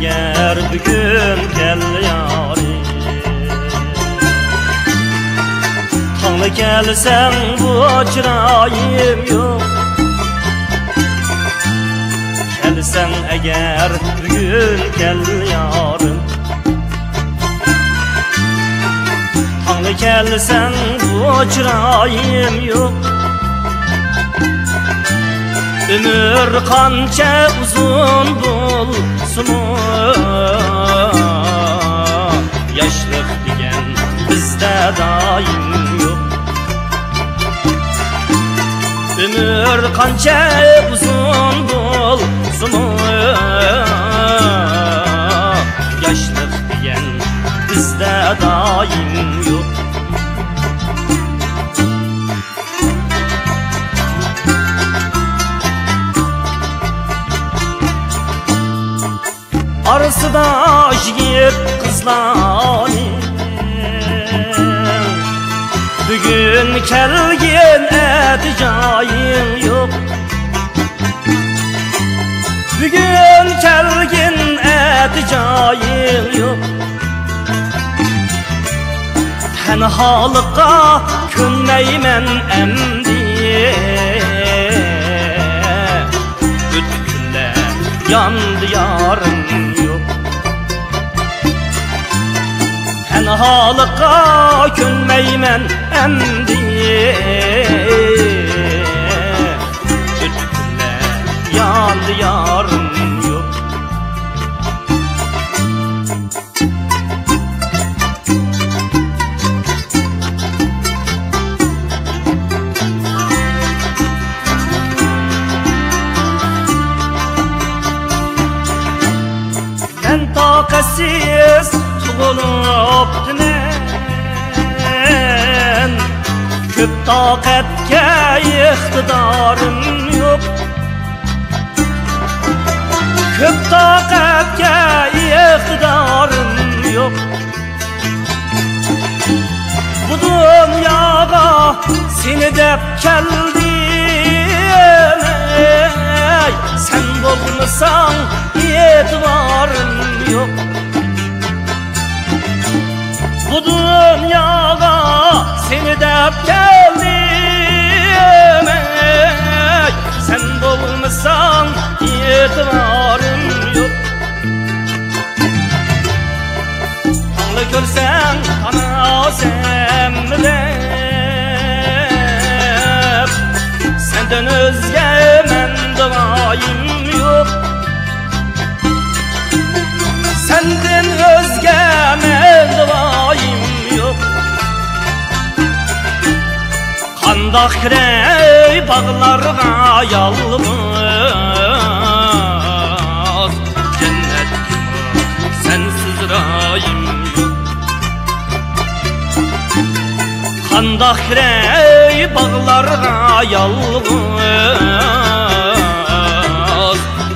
eğer bugün gel yarim. Tanrı gelsen bu çırayım yok. Gelsen eğer bugün gel yarım. Tanrı gelsen bu çırayım yok. Ömür kança uzun bulsun, yaşlık degen bizde daim yok. Ömür kança uzun bulsun, yaşlık degen bizde daim yok. Arasıda yiğit kızlarım, bugün kelgin edeceğim yok. Bugün kelgin edeceğim yok. Tenhalıkka künmeymen emdi, bütkünle yandı yarım yok. Tenhalıkka künmeymen emdi, bütkünle yandı yarım yok. Ben takatsiz tuğulup dinen, köp takatke iktidarım yok. Köp takatke iktidarım yok. Bu dünyaya seni dep geldim, ey, sen bulmasan etibarım yok. Bu dünyaya seni dep geldim, ey, sen bulmasan etibarım yok. Tanrı görsen tanasem bilep, senden özge men davayım yok. Senden özge men davayım yok. Kandakrey bağlarga yalmaz, cennet sensiz rayım yok. Kandakrey bağlarga yalmaz,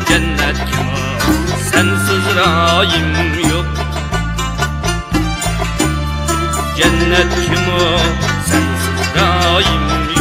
cennet sensiz rayım yok. Cennet kim o sensiz rayım yok.